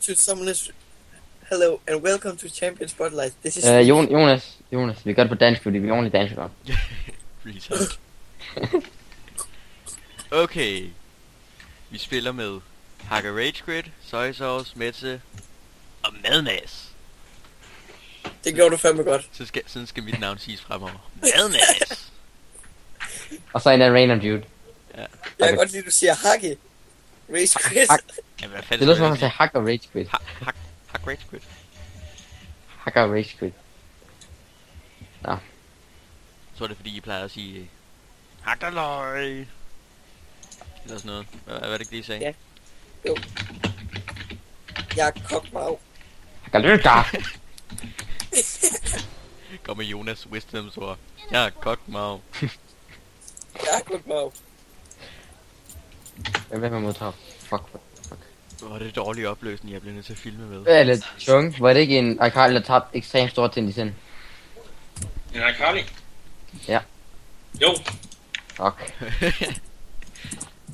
to Summoners. Hello and welcome to Champion Spotlight. This is Jonas, vi gør det på dansk, fordi vi er ordentligt danskere. Retard. Okay. Vi spiller med Hakker Rage Quit, Soy Sauce, Metse og Madmas. Det gjorde du fandme godt. Sådan skal mit navn siges fremover. Madmas! Og så en af random dude. Ja. Jeg kan godt lide, at du siger Hakke. Race Chris. Ja, hvad Det fanden lyder skal som om jeg han sige? sagde Hakker Rage Quit. Hak Rage Quit. Hakker Rage Quit. Så er det fordi I plejer at sige Hak dig løg! Eller sådan noget. Hvad er det ikke lige I sagde? Ja. Jo. Jeg er kokmav. Hakker Lykker! Kom med Jonas wisdomsord. Jeg er kokmav. Jeg er kokmav. Hvem er man modtager? Fuck. Hvor er det dårlige opløsning, jeg bliver nødt til at filme med. Hvad er det, Chung? Var det ikke en Akali, der tabte ekstremt stort til den? En Akali? Ja. Jo. Fuck.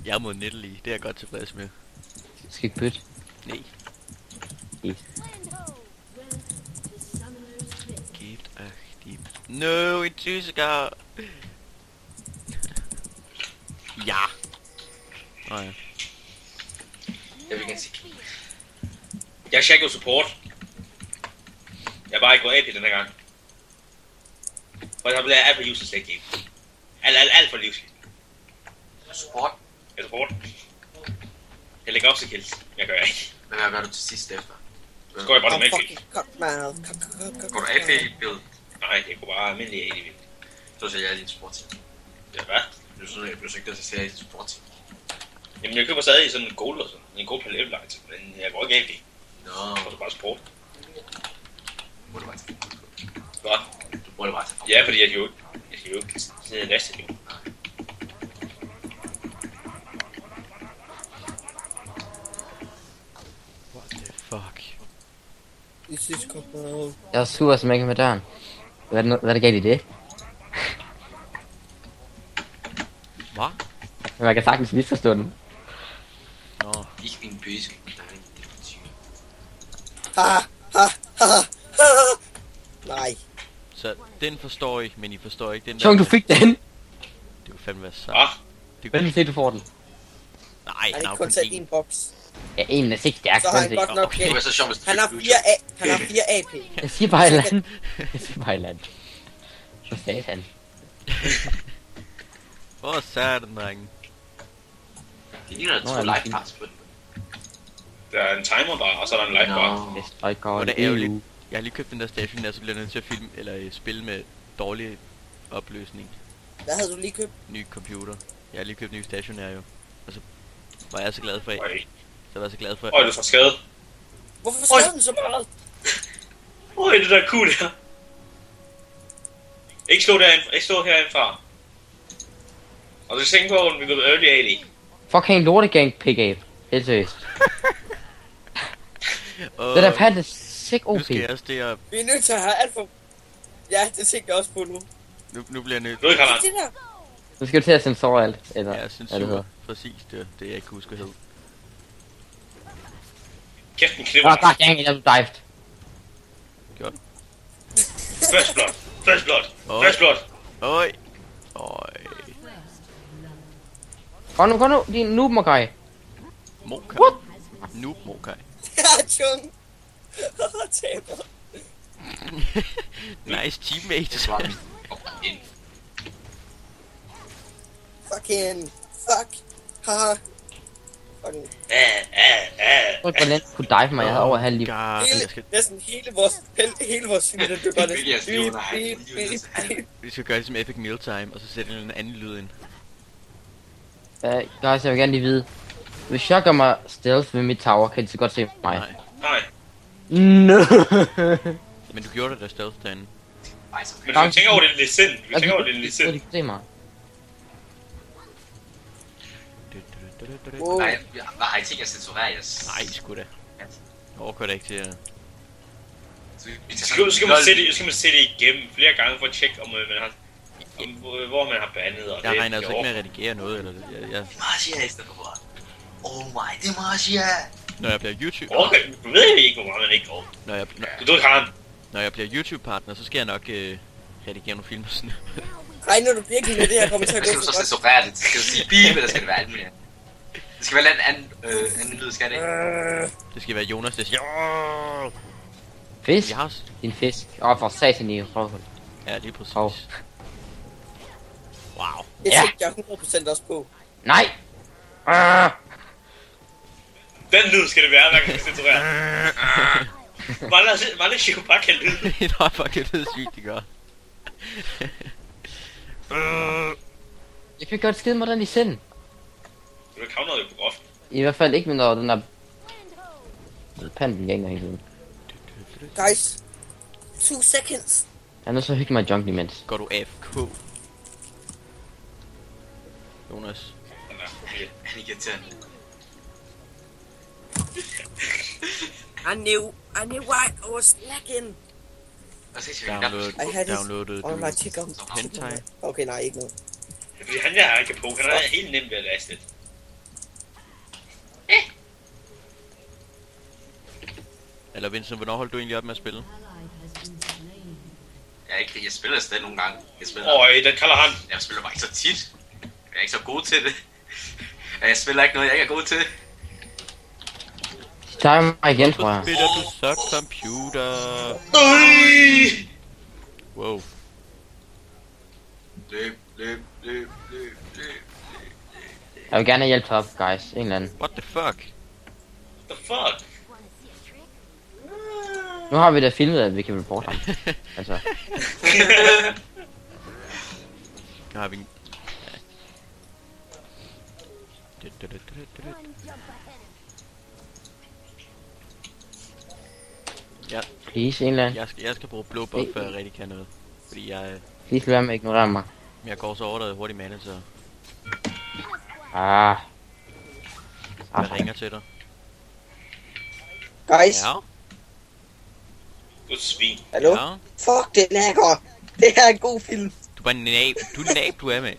Jeg er mod Nidalee, det er jeg godt tilfreds med. Skal ikke bytte? Nej. Yes. Gift deep. No, en tysker! Ja! Nå ja. Jeg vil gerne sige. Jeg er Shaco support. Jeg er bare ikke gået AP den her gang. For jeg har blevet alt for useless late game. Alt for livsligt. Support. Jeg er support. Jeg lægger op til kills. Jeg gør ikke. Men hvad gør du til sidst efter? Så går jeg bare med kill. Fucking kokmav. Går du AP i build? Nej, det går bare almindelig AD build. Så siger jeg din support team. Ja, hvad? Du så jeg blev så ikke der til at sige din support team. Jamen jeg køber stadig sådan en gold og sådan. En gold per level light. Men jeg går ikke AP. Nå. Så er det bare support. Må du bare tage. Hvad? Du burde bare tage. Ja, fordi jeg kan jo ikke sidde og laste det. What the fuck? This is kokmav. Jeg er sur, som ikke med døren. Hvad er det galt i det? Hvad? Men man kan sagtens misforstå den. Nå. Ikke min bøse. Der er ikke definitiv. Ha. Nej. Så den forstår I, men I forstår ikke den Chung, du fik den! Det kunne fandme være sejt. Ah, Det Hvordan se, du får den? Nej, Han han har har ikke kun kun taget én. din boks. Ja, en er ikke stærk. Så har han godt nok... Det var så sjovt, hvis du Han har fik 4 AP. Jeg siger bare et eller andet. Jeg siger bare et eller andet. Så sagde han. Hvor er den, drenge? Det ligner, at Nå, du jeg live lige- pass på den. der er en timer bare, og så er der en live bar. Yes, I Hvor er got det ærgerligt. you. Jeg har lige købt den der station der, så bliver jeg nødt til at filme, eller spille med dårlig opløsning. Hvad havde du lige købt? Ny computer. Jeg har lige købt ny stationær jo. Og så var jeg så glad for, Øj, så var jeg så glad for, øj, du får skade. Hvorfor skrev den så meget? Øj, det der er cool der. Ikke slå herindfra. Og så tænk på, at vi går early AD. Fucking lortegang pick-up. Helt seriøst. Det der pand er sick Nu OP. skal jeg også det op. Vi er nødt til at have alt for... Ja, det tænker jeg også på nu. Nu bliver jeg nødt. Nu er det Det der. Nu skal du til at sensore alt. Eller, Ja, jeg synes hvad det hedder. præcis det jeg ikke husker hed. Kæft, den Åh, knipper. god dang, jeg blev dived. Gjort. First blood. First blood. Øj. First blood. Øj. Kom nu, din noob Mokai. Mokai. What? Noob Mokai. Ja, Chung. Taber. Nice teammate. Det var ind. Fucking... Fuck. Haha. Fucking... Hvor hvordan kunne dive mig? Jeg havde over halv liv. God, jeg skal, Næsten hele vores film, den gør det. Hvilket jeg skriver, nej, vi skal gøre det som Epic Mealtime, og så sætte en anden lyd ind. Guys, jeg vil gerne lige vide. Hvis jeg gør mig stealth ved mit tower, kan de så godt se mig. Nej. Nej. No. Men du gjorde det der stealth derinde. Ej, så Men du tænker over det lidt sind. Du tænker over det lidt Så de sind. kan se mig. Wow. Nej, hvad har I tænkt at censurere jeres? Nej, sgu da. Jeg overgår det ikke til at... Så skal man se det igennem flere gange for at tjekke, om man har... Hvor man har bandet, og Jeg det regner altså ikke med at redigere noget, eller det. Jeg... Marcia i stedet for. Oh my, det er Marcia! Når jeg bliver YouTube... Okay, du ved jo ikke, hvor meget man ikke går. Du ved, Karen. Når jeg bliver YouTube-partner, så skal jeg nok redigere nogle film og sådan. Regner du virkelig med det her kommer til at Så gå skal du så så godt? censurere det. Skal du sige beep, eller skal det være alt mere? Det skal være en anden lyd, skal det ikke? Det skal være Jonas, der siger... Fisk? Jeg har også... Din fisk. For satan i røvhul. Ja, lige præcis. Hov. Wow. Det Ja. tænkte jeg 100% også på. Nej! Den lyd skal det være, hver gang vi censurerer. Mange siger bare kan lyd. Nå, fuck, det er sygt, det gør. Jeg fik godt skide mig den i sind. Du kan havne noget på groft. I hvert fald ikke med når den der... Panden gænger hele tiden. Guys. 2 seconds. Jeg er nødt til at hygge mig junk imens. Går du AFK? Jonas. Den er forbi. Han er irriterende. I knew I was lagging. Og så siger vi, I had it Downloaded on du my chicken. hentai? Okay, nej, ikke noget. Fordi han der ikke på, han er helt nem ved at laste det. Eller Vincent, hvornår holdt du egentlig op med at spille? jeg spiller stadig nogle gange. Den kalder han. Jeg spiller bare ikke så tit. Jeg er ikke så god til det. Jeg spiller ikke noget, jeg ikke er god til. De tager mig igen, tror jeg. Spiller du så computer? Wow. Løb. Jeg vil gerne have hjælp op, guys. En eller anden. What the fuck? The fuck? Nu har vi da filmet, at vi kan reporte ham. Altså, Nu har vi en... Ja, please, en eller anden. jeg skal bruge blå buff, før jeg rigtig kan noget. Fordi jeg Please lad være med at ignorere mig. går så overdrevet hurtigt mana, så Ah. jeg ringer til dig. Guys, Ja, Du er et svin. hallo? ja. Fuck, det lagger. Det her er en god film. Du er bare en nab. Du er en nab, du er med.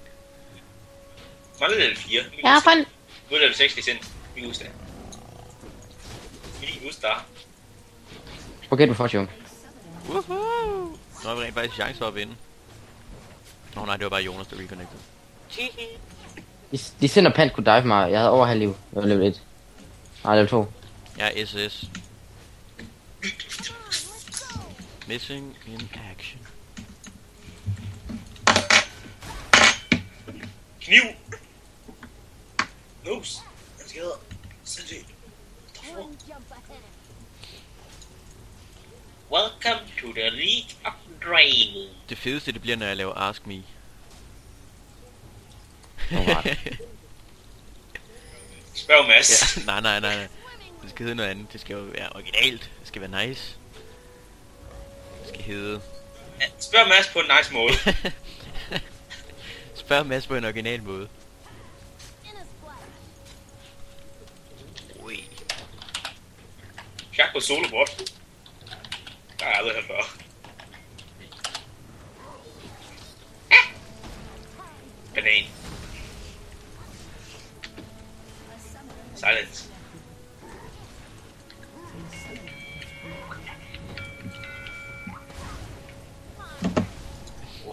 Var det level 4? Ja, fanden. Nu er det level 6 lige sind. Vi husker det. Vi husker der. Forget du får, Jung. Woohoo! Nu har vi rent faktisk chance for at vinde. Nå nej, det var bare Jonas, der reconnected. De sender pant kunne dive mig. Jeg havde over halv liv. Jeg var level 1. Nej, level 2. Jeg er SS. Missing in action. Kniv! Nose! Hvad sker der? Sindssygt. Welcome to the League of Drain. Det fedeste det bliver, når jeg laver Ask Me. Spørg Mads. Ja, nej. Det skal hedde noget andet. Det skal jo være originalt. Det skal være nice. Det skal hedde... Spørg Mads på en nice måde. Spørg Mads på en original måde. Ui. Jack på solo bot. Der har jeg aldrig hørt før. Banan. Silence.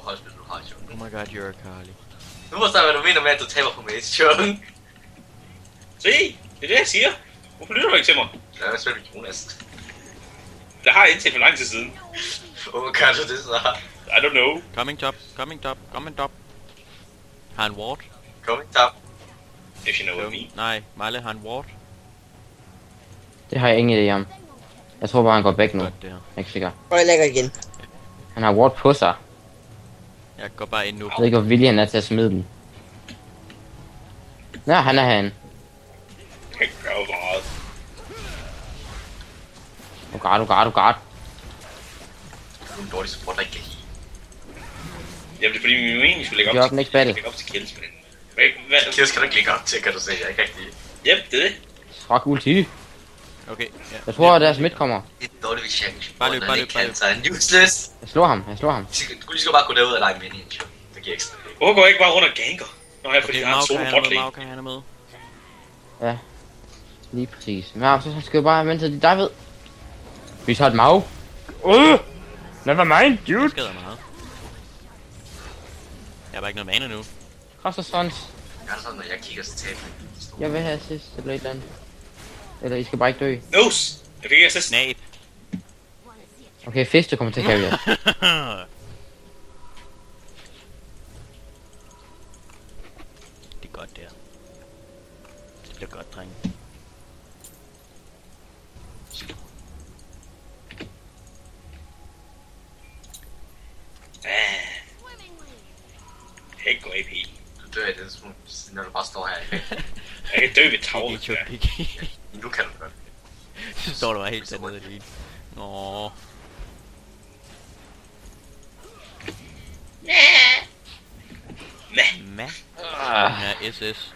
Holdspil, du har, Chung. Oh my god, you're a Carly. Nu forstår jeg, hvad du mener med, at du taber på Maze, Chung. Se, det er det jeg siger. Hvorfor lytter du ikke til mig? Jeg har spillet med Jonas. Det har jeg indtil for lang tid siden. Hvorfor gør du det så? I don't know. Coming top. Har en ward? Coming top. If you know what I mean. Nej, Malle har en ward. Det har jeg ingen idé om. Jeg tror bare, han går væk nu. Godt det her. Jeg er ikke sikker. Og jeg lægger igen. Han har ward på sig. Jeg går bare ind nu. Jeg ved ikke, hvor villig han er til at smide den. Nå, han er herinde. Jeg kan ikke gøre meget. Oh god. Du er en dårlig support, der ikke kan hige. Jamen det er fordi, vi meningen, vi skulle lægge Gør op den ikke battle. lægge op til kills, men... Hvad? Kills kan du ikke lægge op til, kan du se. Jeg er ikke rigtig... Yep, det er det. Fuck ulti. Okay, ja. Jeg tror, at deres midt kommer. Det er dårligt, hvis jeg Bare løb. Så er useless. Jeg slår ham. Du kunne lige så bare gå derud og lege minion, Chung. Det giver ekstra. Hvorfor går jeg ikke bare rundt og ganker? Nå ja, fordi Okay, jeg har en solo bot lane. Mau kan han er med. Ja. Lige præcis. Men så skal vi bare vente til dig ved. Vi tager et mag. Never mind, Det dude. skader meget. Jeg har bare ikke noget mana nu. Koster sons. Jeg har sådan, når jeg kigger, så taber jeg. Jeg vil have assist eller et eller andet. Eller I skal bare ikke dø. Nose! Jeg fik assist. Snap. Okay, Fister kommer til at carry os. Det er godt der. Det bliver godt, dreng. Jeg kan ikke gå AP. Du dør i den smule, når du bare står her. Jeg kan dø ved tavlen. Ikke choke pick. Nu kan du godt. Så står du bare helt dernede alene. Nå. Mæh. Ja, SS.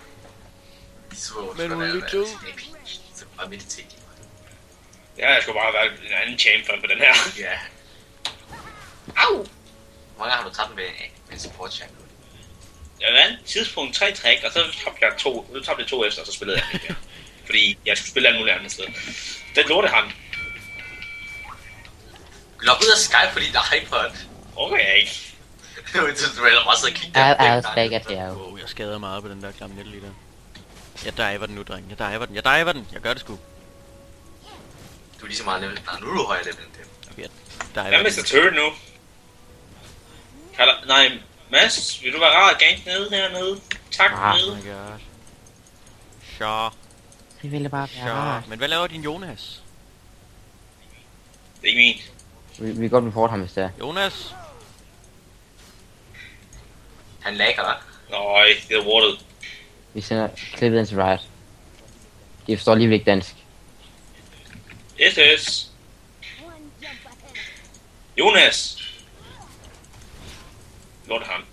Men Men Lito. Så bare meditere. Ja, jeg skulle bare have været en anden champion på den her. Ja. Au! Hvor mange har du tabt med en support champion? Jeg vandt tidspunkt 3 træk, og så tabte jeg 2 efter, og så spillede jeg ikke mere. Fordi jeg skulle spille alt muligt andet sted. Den lorte han. Log ud af Skype, fordi der er iPod. Okay. Du er bare sidde og kigge I'll take it here. Wow, jeg skader meget på den der klamme net lige der. Jeg diver den nu, dreng. Jeg diver den. Jeg gør det sgu. Du er lige så meget level. Nej, nu er du højere level end dem. Okay, jeg diver Hvad med Mr. Turret nu? Nej, Mads, vil du være rar at gank nede hernede? Tak Ah. Oh nede. my god. Sure, Det ville bare være sure. rart. Men hvad laver din Jonas? Det er ikke min. Vi kan godt report ham hvis det er. Jonas? Han lagger dig. Nøj, det er warded. Vi sender klippet ind til Riot. De forstår lige ikke dansk. SS. Jonas. Lort ham.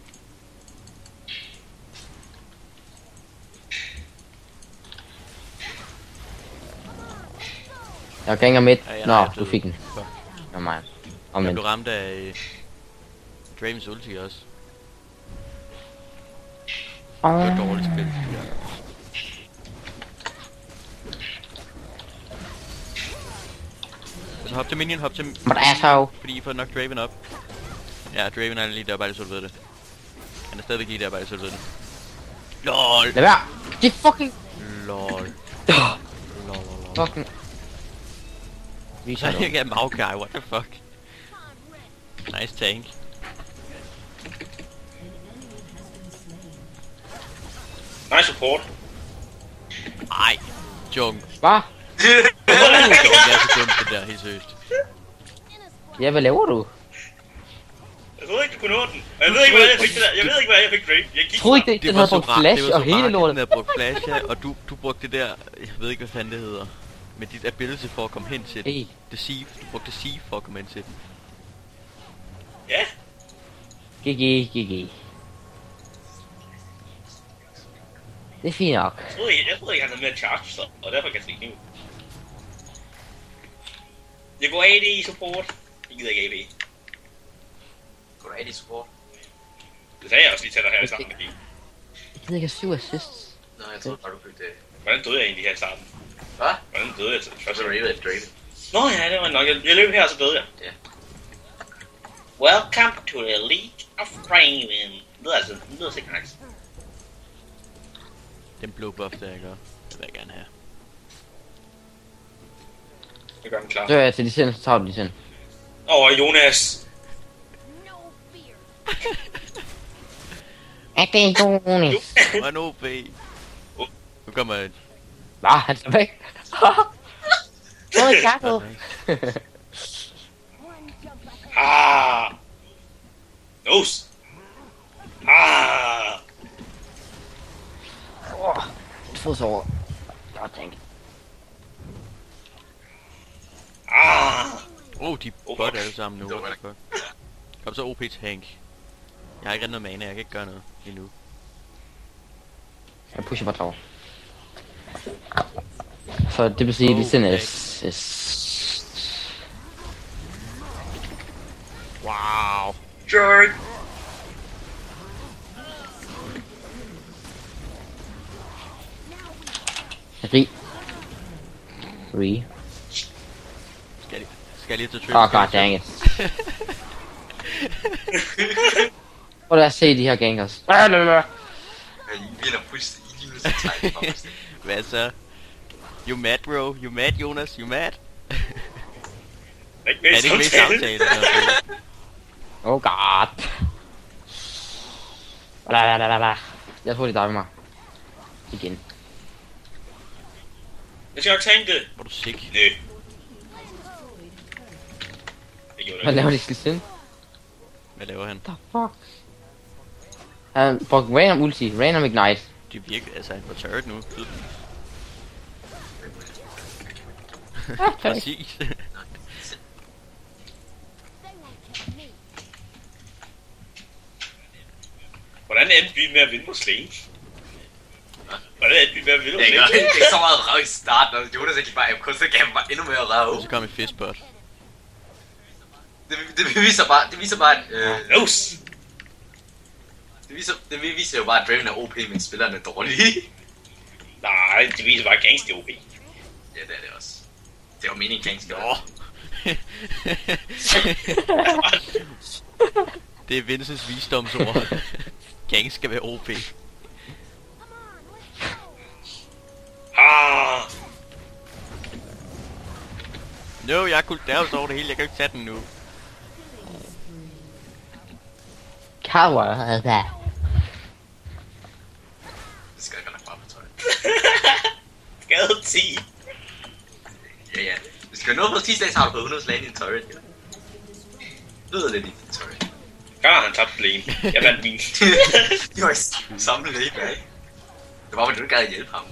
Jeg ganger midt. Ja, jeg Nå, har du død. fik den. Nå mig. Jeg Omvendt. blev ramt af Dravens ulti også. Det var et dårligt spil. Så hop til minion, hop til... But asshole. Fordi I får nok Draven op. Ja, Draven er lige der, bare så du ved det. Han er stadigvæk lige der, bare så du ved det. LOL! Lad være. Det er fucking... LOL. Fucking... Vi Så er jeg er Maokai, what the fuck? Nice tank. Nice support. Ej, Jung. Hvad? Jung, det er så dumt det der, helt seriøst. Ja, hvad laver du? Jeg troede ikke, du kunne nå den. Og jeg ved ikke, hvad jeg fik det der. Jeg ved ikke, hvad jeg fik Drake. Jeg gik Troede ikke det, den havde brugt flash og hele lortet. Den havde brugt flash, ja, og du brugte det der, jeg ved ikke, hvad fanden det hedder. Med dit ability for at komme hen til den. Hey. Deceive, du brugte Deceive for at komme hen til den. Ja. GG. Det er fint nok. Jeg troede ikke, han havde mere charge, så, og derfor kan jeg stikke nu. Jeg går AD i support. Jeg gider ikke AP. Går du af i support? Det sagde jeg også lige til dig her i starten med din. Jeg gider ikke have 7 assists. Nå, jeg troede bare, du fik det. Hvordan døde jeg egentlig her i starten? Hvad? Hvordan døde jeg til det Så første? er du ikke af Draven. Nå ja, det var nok. Jeg løb her, og så døde jeg. Ja. Welcome to the League of Raven. Det lyder sikkert nice. Den blå buff der, jeg gør. Det vil jeg gerne have. Jeg gør den klar. Så er jeg til licens, så tager du licens. Jonas. Er det en Jonas? Og en OP. Nu kommer jeg. Nå, han er væk. Hvor er kakket? Ah. Nose. Ah. Fodsår. Godt tænkt. Ah. De bot alle sammen nu. What the fuck? Kom så OP tank. Jeg har ikke rigtig noget mana, jeg kan ikke gøre noget endnu. Jeg pusher bare drager. Så det vil sige, at licens Wow. Jerk. er rig. 3. Skal jeg lige til triple? Oh god dang it. Prøv at se de her gankers. Vi vinder fuldstændig lige nu, så tager jeg det. Hvad så? You mad, bro? You mad, Jonas? You mad? Er det ikke med i samtale? Oh god. Jeg tror de dig med mig. Igen. Jeg skal nok tænke det. Hvor er du sick? Næ. Det gjorde Hvad det. laver de skal sinde? Hvad laver han? The fuck? Han brugte random ulti, random ignite. Det virker, altså han var turret nu. Præcis. Hvordan endte vi med at vinde vores lane? Hvordan endte vi med at vinde vores Det lane? er ikke så meget røv i starten, og Jonas ikke bare MK, så gav han bare endnu mere røv. Så kom et fistbot. Det viser bare, at... Nose! Det viser jo bare, at Draven er OP, men spillerne er dårlige. Nej, det viser bare gangster OP. Ja, det er det også. Det var meningen, Kang skal Nå. Det er Vinces visdomsord. Gang skal være OP. Ah! No, jeg har cooldowns over det hele. Jeg kan ikke tage den nu. Coward. Det skal jeg godt nok bare på tøj. Skade 10. Ja. Du skal nå på 10 dages, har du på 100 slag i en turret, ja. Lyder lidt i din turret. Godt har han tabt lane. Jeg vandt min. De var i samme lane, ja, ikke? Det var, fordi du ikke gad hjælpe ham.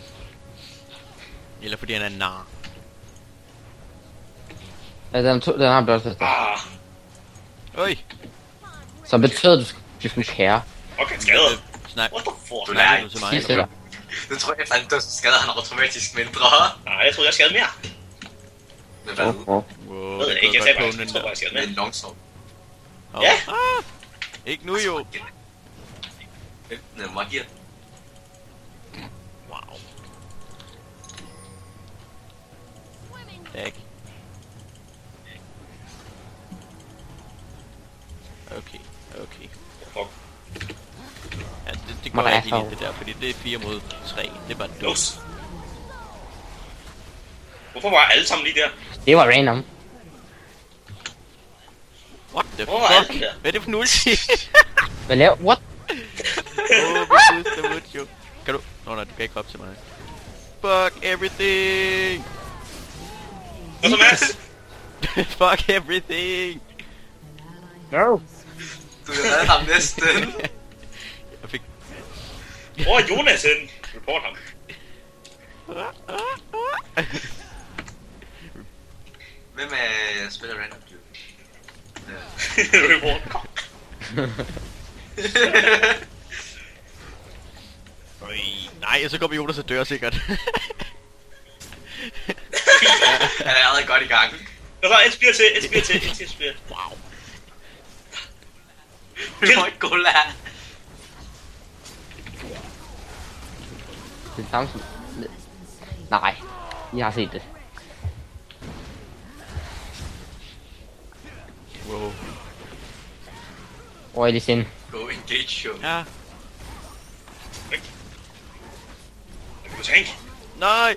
Eller fordi han er nar. Ja, den har blot Ah! Øj! som betød, at du skulle kære. Okay, skade. Snak. What the fuck? Du Snakker lærer du til Sig mig? til dig. Det tror jeg, at så skader han automatisk mindre. Nej, jeg troede, jeg skadede mere. Men hvad? Oh. Wow, Jeg ved det det ikke, går jeg godt sagde på bare, den jeg tror bare, der. jeg skadede Med mere. en longsword. Hov. Ja. Ah! Ikke nu jo. Den magier. Wow. Tak. Okay. Fuck. Ja, det går jeg ikke ind i det der, fordi det er 4 mod 3. Det er bare dumt. Nose. Hvorfor var alle sammen lige der? Det var random. What the Hvor var alle fuck? der? Hvad er det for en ulti? Hvad laver? What? Det er jo. Kan du? Nå nej, du kan ikke hoppe til mig. Fuck everything! Hvad så, Mads? Fuck everything! No. Du havde ham næsten. Jeg fik... Hvor er Jonas hen? Report ham. Hvem er spiller random dude? Report. Øj, nej, så kommer Jonas og dør sikkert. Han er allerede godt i gang. Hvad så? Et spir. Wow. Vi må ikke gå lade. Det er samme som... Nej. Jeg har set det. Wow. Hvor er det sind? Go engage show. Ja. Du tænk. Nej.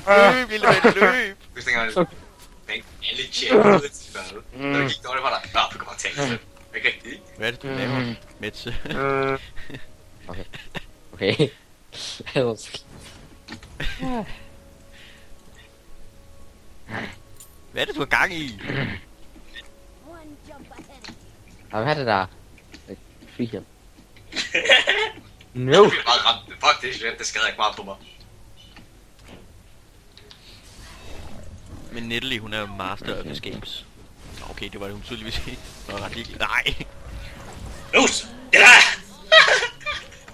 Løb, lille mand, løb. Du tænker, at alle tjekker ud til hvad. Når du gik dårligt for dig. Nå, du kan bare tænke det. Ikke rigtigt. Hvad er det, du laver, Metse? Okay. Okay. Hvad er det, du har gang i? Hvad er det der? Frihed. No. Jeg bliver meget ramt. Fuck, det er shit. Det skader ikke meget på mig. Men Nidalee, hun er jo master of escapes. Okay, det var det hun tydeligvis ikke. Nå, ret lige. Nej. Nose. Det der.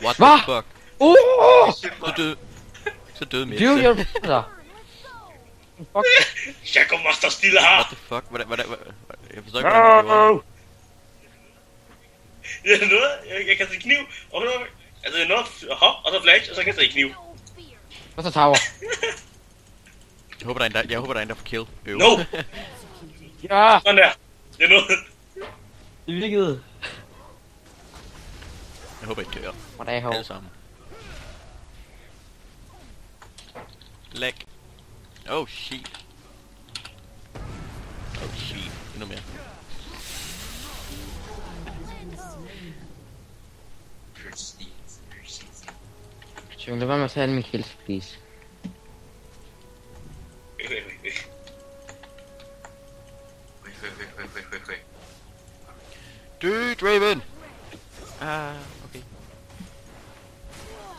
What Hva? the fuck? Så døde Metse. Dude, you're brother. Fuck. Jeg kommer stå stille her. What the fuck? Hvad? Jeg forstår ikke, hvad det var. Det er noget. Jeg kaster en kniv. Og altså, det er noget hop, og så flash, og så kaster jeg en kniv. What's a tower? Jeg håber, der er en, der får kill. No! Ja, Sådan der. Det er noget. det virkede. Jeg håber, I dør. Hvor der er hov. Alle sammen. Lag. Oh shit. Oh shit. Endnu mere. Sjovt, lad være med at tage alle mine kills, please. Dø, Draven! Ah, okay.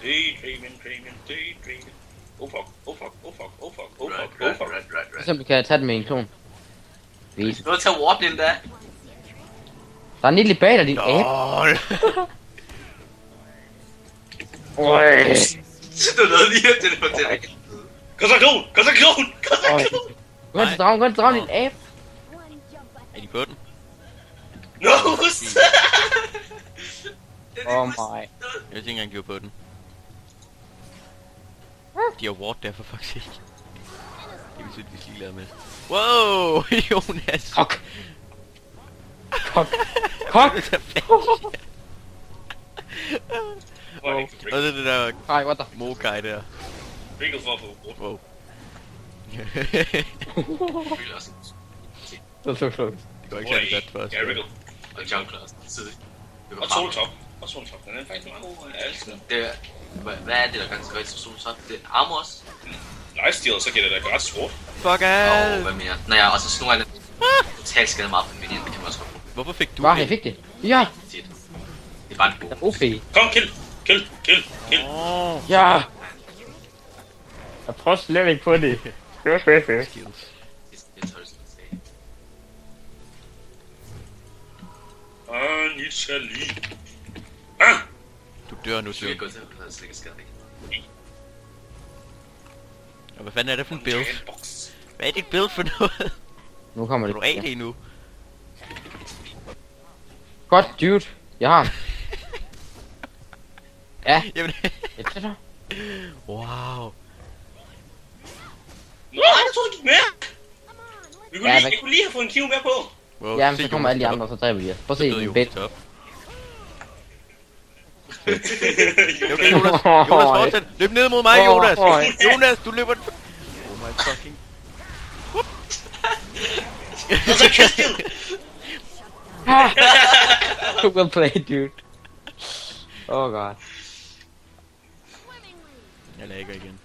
Daydreaming. Oh fuck. For eksempel kan jeg tage den med en klon. Vis. Du har taget warden ind der. Der er en lille bag dig, din abe. LOL! Øj. Du lavede lige at teleportere. Kom så klon! Gå hen til dragen, din abe. Er de på den? No! Oh my. Jeg vil ikke engang give på den. De har ward der for fuck's sake. Det er vi tydeligvis ligeglade med. Wow! Jonas! Kok. Kok! Og så det der Ej, what the Mokai der. Wriggle for at få brudt. Wow. Så close. Det går ikke særlig godt for os. Ja, Wriggle. Og jungler også. Så det Og soltop. Den er faktisk meget god. Jeg elsker den. det er, hvad er det, der kan gøre til soltop? Det er armor også. Lifesteal, så giver det da gratis sort. Fuck Og alt! hvad mere? Nå ja, og så snor jeg totalt skade meget på minion, det kan man også godt bruge. Hvorfor fik du Hvad, det? jeg fik det? Ja, Det er bare en god. OP. Kom, kill. Ja. Jeg prøver slet ikke på det. Skills. Det er tøjst at sige. Anitali. Du dør nu, Du skal Sion. gå til, at der slet ikke skade ikke. Og hvad fanden er det for en build? Hvad er dit build for noget? Nu kommer Er det. du af det nu? Godt, dude. Jeg har ham. Ja, Jamen... jeg tager dig. Wow. Nå, jeg troede, du gik med. Ja, Jeg kunne lige have fået en kive med på. Wow, Ja, men se så kommer Jonas alle de deroppe. andre, så dræber de os. Prøv at Så se døde den Jonas bedt. deroppe. Okay, Jonas. Jonas, fortsæt. Løb ned mod mig, Jonas. Jonas, du løber... Oh my fucking... Og så kastet. Good play, dude. Oh god. Jeg lagger igen.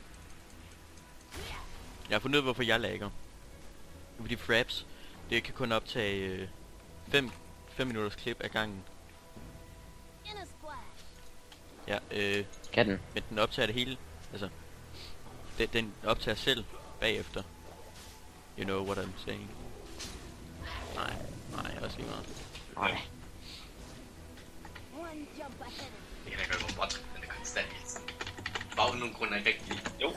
Jeg har fundet ud af, hvorfor jeg lagger. Fordi fraps, det kan kun optage 5 minutters klip ad gangen. Ja, Kan den? men den optager det hele. Altså, den optager selv bagefter. You know what I'm saying. Nej, også lige meget. Nej. Det kan da gøre på bot, den er konstant hele tiden. Bare uden nogen grund er ikke rigtig lige. Jo.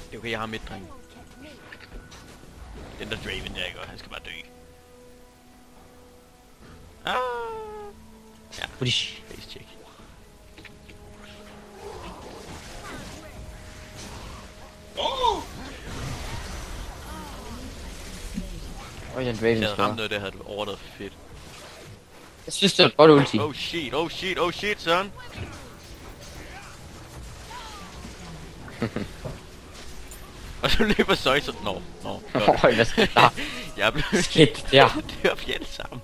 Det er okay, jeg har midt, dreng. Den der Draven der, ikke? Han skal bare dø. Ah! Ja, Push. face check. Åh! Og den Draven Hvis jeg havde står. ramt noget, der havde det overdrevet fedt. Jeg synes, det er et godt ulti. Oh shit, son! Og så løber Søjser... Nå, Øj, hvad skal der? jeg er blevet... Skidt, ja. Det var alle sammen.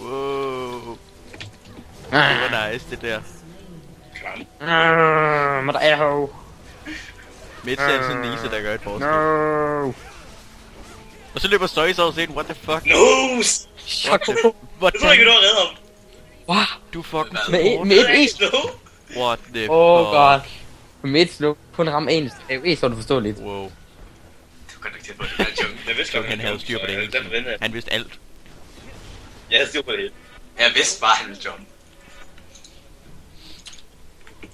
Wow. Det var nice, det der. Klam. Men der er ho. Midt er sådan en Nise, der gør et forskel. No. Og så løber Søjser og siger, what the fuck? No! What the... What Jeg tror ikke, the... du har reddet ham. Hvad? Du fucking Med et Det E. er slow. What the Oh fuck? god. Med et sluk. Kun ramme en. E, så er du forståeligt. Wow. Du kan da ikke tæt på det der jungle. Jeg vidste Så godt, han havde styr på det hele Derfor ventede jeg. Han vidste alt. Jeg havde styr på det hele. Jeg vidste bare, han ville jump.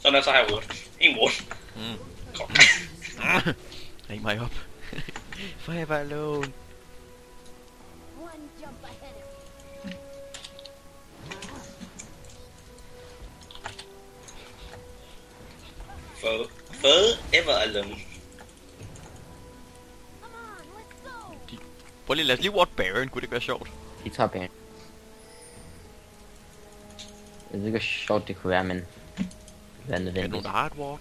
Sådan der, så har jeg ward. En ward. Kom. Ring mig op. Forever alone. Forever alone. Prøv lige, lad os lige ward Baron, kunne det ikke være sjovt? De tager Baron. Jeg ved ikke, hvor sjovt det kunne være, men... Det er Er der nødvendigt. nogen, der har et ward?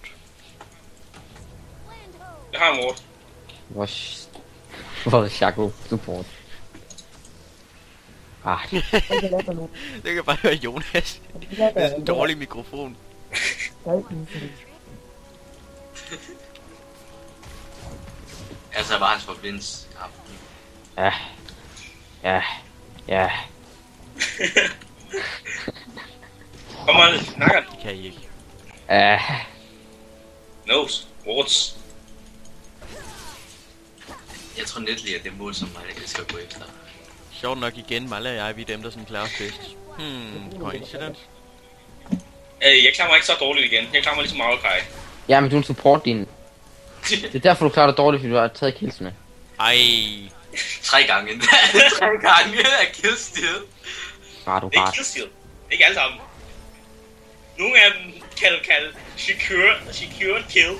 Jeg har en ward. Hvor Shaco support. Ah, Det kan bare høre Jonas. Det er en dårlig mikrofon. Altså var hans forbindelse. ja. Ja. Ja. Kom on, snakker. Det kan I ikke. Ja. Nose. Wards. Jeg tror netlig, at det mål, som mig skal gå efter. Sjovt nok igen, Malle og jeg, vi er dem, der sådan klarer os bedst. Coincidence? Jeg klarer mig ikke så dårligt igen. Jeg klarer mig ligesom Maokai. Ja, men du er en support din. Det er derfor, du klarer dig dårligt, fordi du har taget killsene. Ej. 3 gange. 3 gange er killsteal. Bare du Det er bare. ikke killsteal. Ikke alle sammen. Nogle af dem kan secure kill.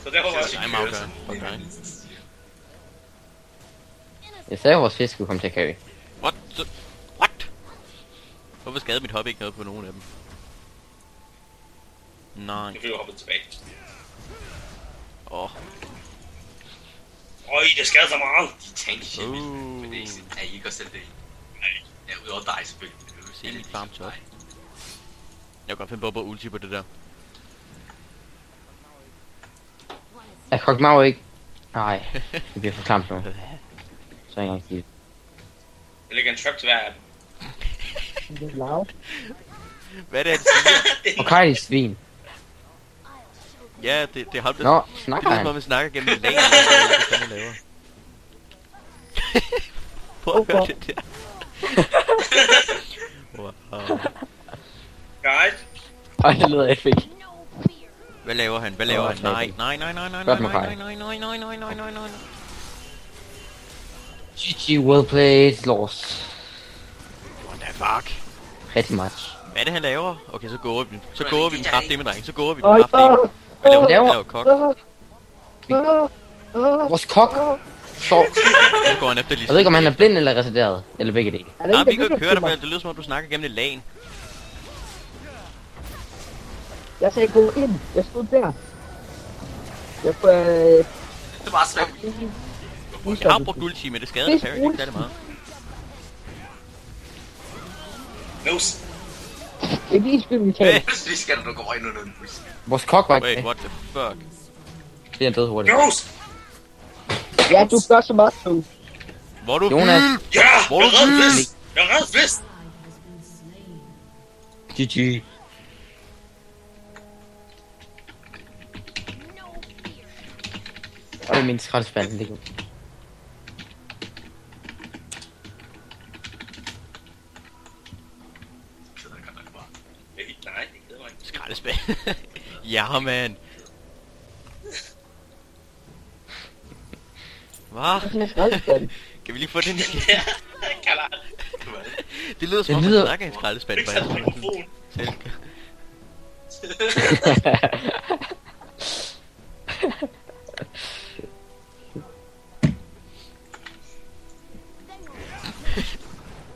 Så derfor var Nej, Maokai. Okay. Jeg sagde, at vores fisk skulle komme til at carry. What? Hvorfor skadede mit hop ikke noget på nogen af dem? Nej. Jeg fik hoppet tilbage. Åh. Det skader så meget. De tank shit, men det er ikke er I ikke også selv det? Nej. Ja, udover dig selvfølgelig. Se mit farm top. Jeg kan godt finde på at bruge ulti på det der. Jeg kogt mig ikke. Nej, det bliver for klamt nu. Så jeg engang sige det. Jeg lægger en trap til hver af dem. Hvad er det, han siger? Og Kai er svin. Ja, det er ham, der... Nå, Det snakker er han? som om, man snakker gennem lagen, hvad han laver. Prøv at høre det der. Wow. Guys. Ej, det lyder epic. Hvad laver han? Hvad laver han? Nej, nej, nej, nej, nej, nej, Godt med nej, Kai. nej, nej, nej, nej, nej, nej, nej. GG, well played, lost. What the fuck? Pretty much. Hvad er det, han laver? Okay, så går vi. Så går vi den kraftdeme, dreng. Så går vi den kraftdeme. Hvad laver han? Laver- Han laver kok. Vores kok. Så. Så går han efter Jeg ved ikke, om han er blind eller retarderet. Eller begge dele. Nej, vi kan ikke høre dig, men det lyder som om, du snakker gennem et lagen. Jeg sagde gå ind. Jeg stod der. Jeg får... Det er bare svært. Jeg har brugt ulti, men det skader Parry ikke særlig meget. Nose. Jeg kan lige spille min tale. Pludselig skal du gå ind under en bus. Vores kok var ikke Wait, med. what the fuck? Det er han død hurtigt. Nose. Ja, du gør så meget, du. Hvor er du Jonas. vild? Ja, Hvor jeg er du er vild? ret vist. Jeg er ret vist. GG. Og det er min skraldespand, den ligger. Nej, det gider mig ikke. Skraldespand. Ja, man. Hvad? Kan vi lige få den igen? Ja, kalder han. Det lyder som om, Det man lyder- snakker i en skraldespand. Ikke sådan en mikrofon. Selv.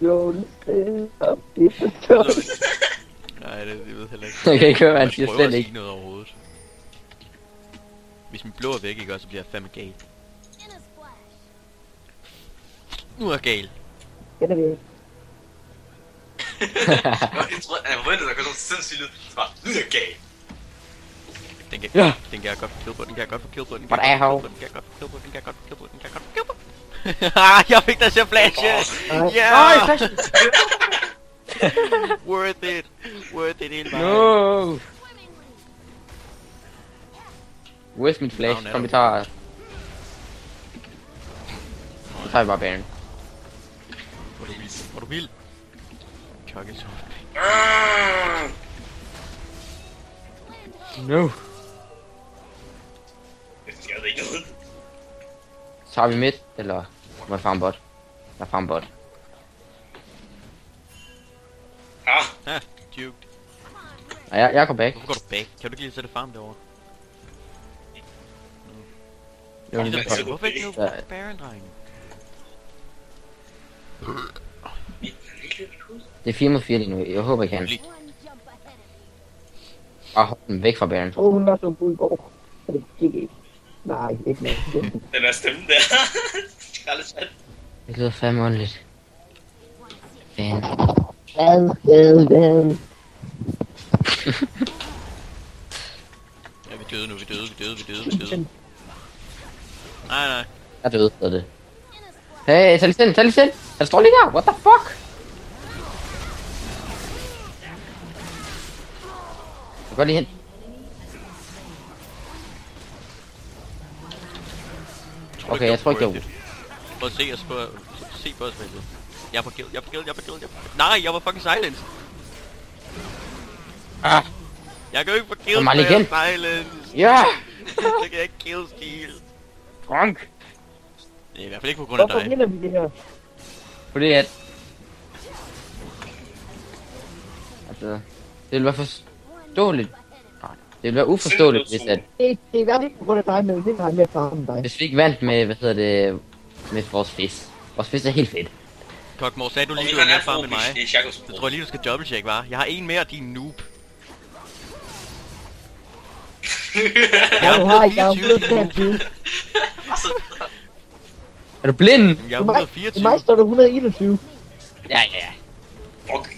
Jo, det er for Nej, det ved jeg heller ikke. Jeg kan ikke høre, hvad han Jeg siger prøver slet at sige ikke. noget overhovedet. Hvis min blå er væk, ikke også, så bliver jeg fandme gal. Nu er jeg gal. Det er vi ikke. Jeg tror, jeg forventede, der kom sådan sindssygt lyd. Så bare, nu er jeg gay. Den kan, Ja. den kan jeg godt få kill på, den kan jeg godt få kill på, den kan What jeg the godt få kill på, den kan jeg godt få kill på, den kan jeg godt få kill på, den kan jeg godt få kill på. Jeg fik dig til at flashe! Yeah! Worth it! Worth it hele vejen. No! Hvor er mit flash? Kom, vi tager... Så tager vi bare Baron. Hvor er du vild? Chucky så. No! Det skader ikke noget. Så tager vi midt, eller må jeg farm bot? Jeg farm bot. Ah, Ja, duked. Og jeg går back. Hvorfor går du back? Kan du ikke lige sætte farm derovre? Det var Ligesom, lige hvorfor ikke nu Ja. Baron, drenge? Det er 4 mod 4 lige nu. Jeg håber, jeg kan. Bare hold den væk fra Baron. Hun er så Guldborg. Det gik ikke. Nej, ikke noget. Den er stemmen der. Skraldesand. Det lyder fandme underligt. Fan. Hvad? Ja, vi døde nu, vi døde. Nej. Jeg døde, så det. Hey, tag lige selv. Han står lige der. What the fuck? Jeg går lige hen. Okay, jeg tror ikke, jeg er Prøv at se os på... Se på os, Vælge. Jeg er på kill. Nej, jeg var fucking silence. Ah, Jeg kan jo ikke få kill Kom mal med igen. silence. ja! Så kan jeg ikke kill steal. Drunk! Det er i hvert fald ikke på grund af Hvorfor dig. vinder vi det her? Fordi at... Altså... Det ville være forståeligt. Nej, det ville være uforståeligt, hvis at... Det er i hvert fald ikke på grund af dig, men det har jeg med farmen end dig. Hvis vi ikke vandt med, hvad hedder det... Med vores fisk. Vores fisk er helt fedt. Kokmor, sagde du Og lige, vi du var har mere farm end mig? Det er Shackles Så tror jeg lige, du skal dobbeltcheck, var. Jeg har en mere, din noob. Ja, du har ikke. Jeg er 124. 123. Er du blind? Jeg er For mig 124. står der 121. Ja. Fuck.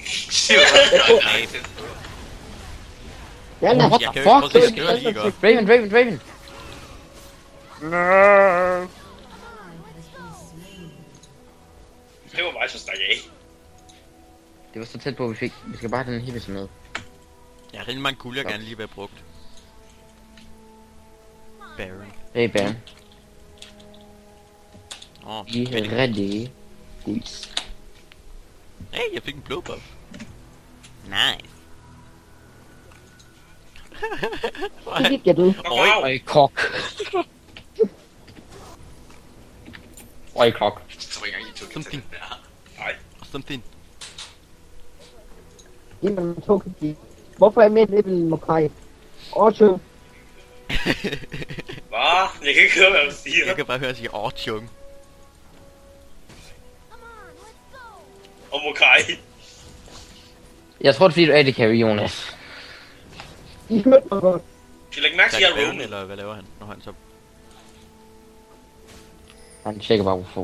Ja, lad What Jeg the kan jo ikke fuck? prøve at skrive lige godt. Raven. Det var mig, så stak af. Det var så tæt på, vi fik. Vi skal bare have den hippie med. Jeg har rigtig mange guld, jeg gerne lige vil have brugt. Baron. Hey, Baron. I Fedt. er ready. Yes. Hey, jeg fik en blå buff. Nice. det gik jeg død. Øj, kok. Øj, kok. Jeg tror ikke engang, I tog kan tage den der. Nej. Something. Jamen, to kan give. Hvorfor er jeg med level Mokai? Otto. Hvad? Jeg kan ikke høre, hvad du siger. Jeg kan bare høre at sige, chung. Om okay. Jeg tror, det er fordi, du er det carry, Jonas. I hørte mig godt. Skal lægge mærke til, at jeg er Baron, Roman. eller hvad laver han? Når han så... Han tjekker bare, hvorfor.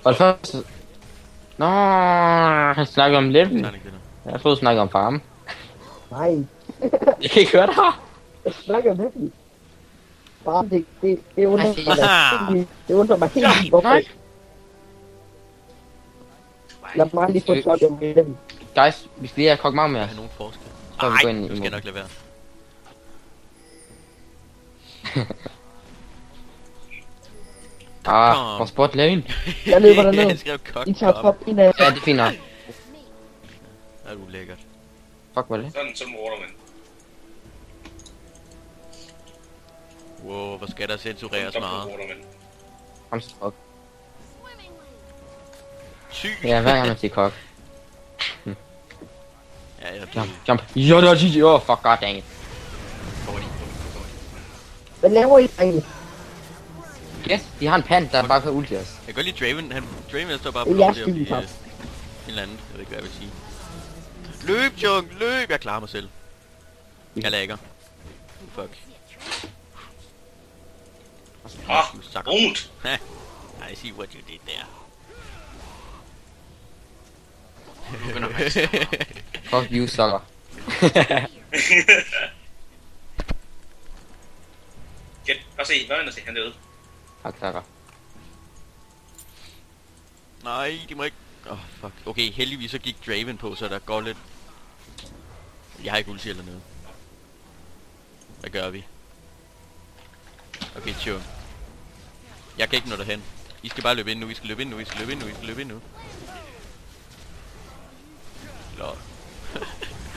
Og det første... Nå, han snakker om level. Så er han ikke det nu. Jeg troede, du snakker om farm. Nej, Jeg kan ikke høre dig. jeg snakker virkelig. Bare det undrer mig da. Det undrer mig helt vildt, hvorfor. Nej. Lad mig lige få et shot om level. Guys, vi skal lige have kok meget med Der os. er nogen forskel. Så vi går ind Nej, i nu skal jeg mod. nok lade være. Vores bot lane. Jeg løber derned. Jeg skrev kok. I tager top ind af. Ja, det er fint nok. Er du lækkert. Fuck, hvad er det? Sådan råder man. Wow, hvor skal der censureres meget. Kom så, kok. Syg. Ja, hver gang man siger kok. Ja, jeg Jump. Ja, det er GG. Oh, fuck, god dang it. Hvad laver I, drenge? Yes, de har en pand, der bare kan ulti os. Jeg kan godt lide Draven. Han står bare på Det er lov jeres til at skyld, blive Pap. et eller andet. Jeg ved ikke, hvad jeg vil sige. Løb, Jung, løb! Jeg klarer mig selv. Jeg lægger. Fuck. Ah, You sucker. rundt. I see what you did there. Fuck you, sucker. Gæt, bare se, hvad se, han døde. Tak, sucker. Nej, de må ikke... Fuck. Okay, heldigvis så gik Draven på, så der går lidt... Jeg har ikke ulti eller noget. Hvad gør vi? Okay, chill. Jeg kan ikke nå derhen. I skal bare løbe ind nu, I skal løbe ind nu. Lol.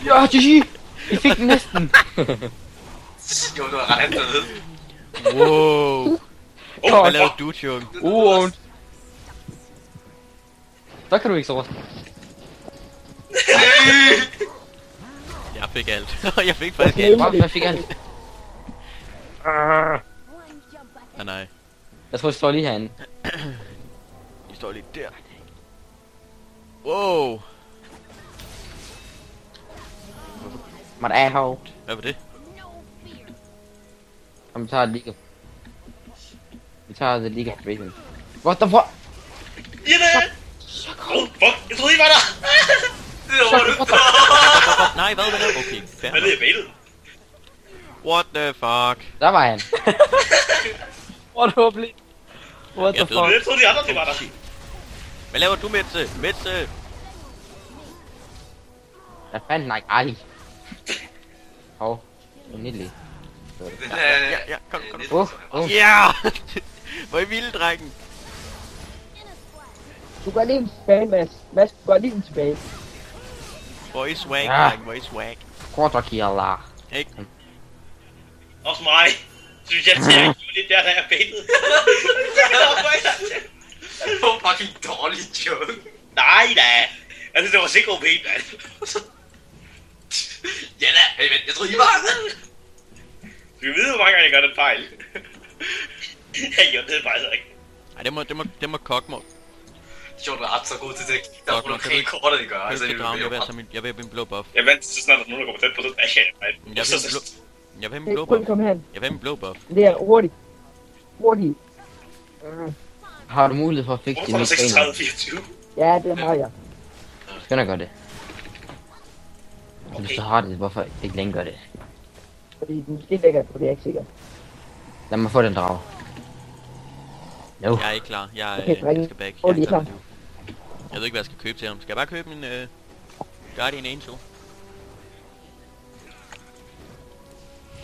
Ja, GG! Vi fik den næsten. Jo, du har ret døde. Wow. Hvad lavede du, Chung? Uondt. Så kan du ikke sove. Jeg fik alt. Jeg fik faktisk Okay. alt. Hvad fik han? nej. Jeg tror, jeg står lige herinde. De står lige der. Wow. What a-hole. Hvad var det? Kom, vi tager League of... Vi tager The League of Legends. What the fuck? Jamen! Oh, fuck, jeg troede I var der! Det var det. Nej, hvad var det? Okay, fair. Hvad er det, jeg baitet? What the fuck? Der var han. What håbligt. What the Jeg døde. fuck? Jeg troede, de andre, de var der. Hvad laver du, Metse? Metse! Hvad fanden? Nej, ej. Hov. Endelig. Ja, kom. Ja! Hvor er I vilde, drengen? Du går lige tilbage, Mads. Mads, du går lige tilbage. Hvor er I swag, Ja. drengen? Hvor er I swag? Quarterkiller. Ikke? Også mig. Synes jeg, at jeg lidt der er baitet. Det var fucking dårlig joke. Nej da. Jeg synes, det var sikkert OP, mand. Ja da, hey, vent, jeg troede I var der. Du kan vide, hvor mange gange jeg gør den fejl. Jeg gjorde det faktisk ikke. Ej, det må Kokmor. Sjovt, du er ret så god til det. Der er Godt, nogle helt kortet, de gør. Jeg Altså, vil det drage, er jeg vil have en blå buff. Jeg vandt så snart, at nogen der kommer tæt på, så basher jeg mig. Jeg vil have en Hey, blå prøv buff. at komme herhen. Jeg vil have en blå buff. Det er hurtigt. Hurtigt. Har du mulighed for at fikse din Hvorfor mikrofon? 36-24? Ja, det har jeg. Skal jeg gøre det? Hvis Okay. du har det, hvorfor ikke længe gør det? Fordi den måske lægger på det, er jeg ikke sikker. Lad mig få den drag. No. Jeg er ikke klar. Jeg Okay, drenge. skal back. Åh, Jeg lige er klar. klar. Jeg ved ikke, hvad jeg skal købe til ham. Skal jeg bare købe en Guardian Angel?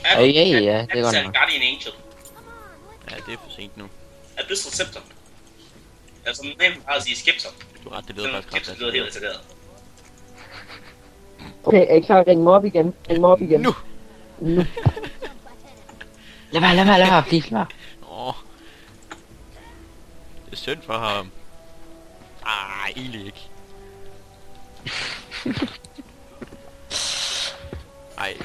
Ja, det er godt nok. Guardian Angel. Ja, det er for sent nu. Abyssal Scepter. Altså, nemt bare at sige Skepter. Du har ret, det lyder faktisk Skepter ret lyder helt retarderet. Okay, er I klar? Ring mig op igen. Ring mig op igen. Nu! Nu. Lad være, please, lad være. Åh. Det er synd for ham. Ej, egentlig ikke. Ej.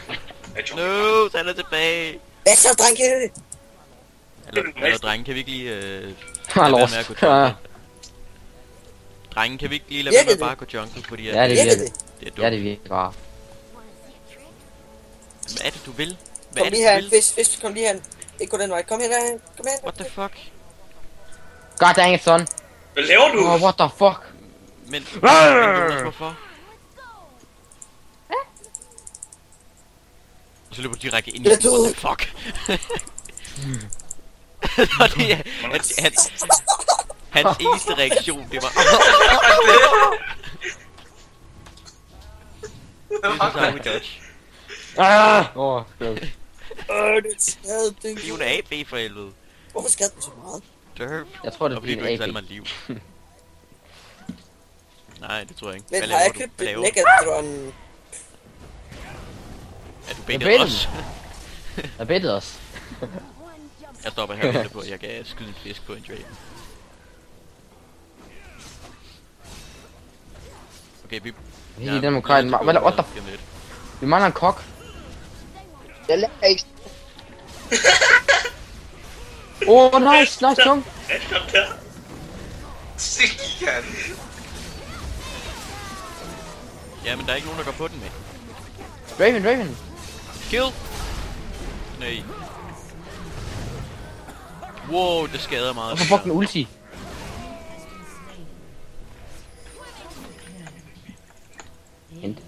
No, så er der tilbage. Hvad så, drenge? Eller drenge, kan vi ikke lige Jeg er lade være lost. med at gå jungle? Drenge, kan vi ikke lige lade være med at bare gå jungle, fordi at Ja, det Virker virker. det? det er dumt. Ja, det virker bare. Hvad er det, du vil? Hvad er Kom det, lige du her, vil? fisk, kom lige her. Ikke gå den vej, kom her, kom her. What the fuck? God dang it, son. Hvad laver du? Oh, what the fuck? Men Jonas, hvorfor? Og så løber du direkte ind i... Jeg er død. What the fuck? Og det er... Hans eneste reaktion, det var... Det er så we dodge. Åh, skød. Det er skade, Det er jo en AB for helvede. Hvorfor skade den så meget? Derp. Jeg tror, det er Og fordi fordi du ikke en særlig AP. meget liv. Nej, det tror jeg ikke. Men Hvad har jeg laver du? købt Hvad et laver du? Negatron? Er du Jeg baitet baited også? Jeg bedte os. Jeg stopper her og venter på, at jeg kan skyde en fisk på en Draven. Okay, vi... Hey, den må kræde. What the f... Vi mangler en kok. Jeg lader ikke. Nice chunk. Ja, kom der. Se, gik han. Ja, men der er ikke nogen, der går på den med. Draven. Kill! Nej. Wow, det skader meget. Hvorfor fucking ulti? Hent.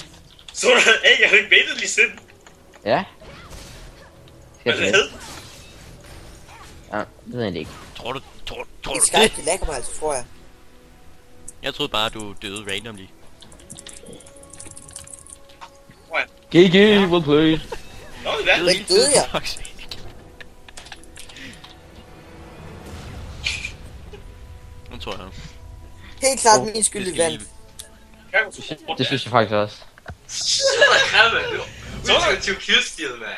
Så du, hey, jeg fik baitet lige siden. Ja. Hvad Skal det jeg hed? Ja, det ved jeg ikke. Tror du Det det? Skype, det lægger mig altså, tror jeg. Jeg troede bare, du døde randomly. GG, well played. Nå, hvad? Men døde jeg? Fuck sake. Nu tror jeg. Helt klart Oh, min skyld Det i skal vand. lige- Det synes jeg faktisk også. Så er der kramme. Det var ultimativ killsteal, mand.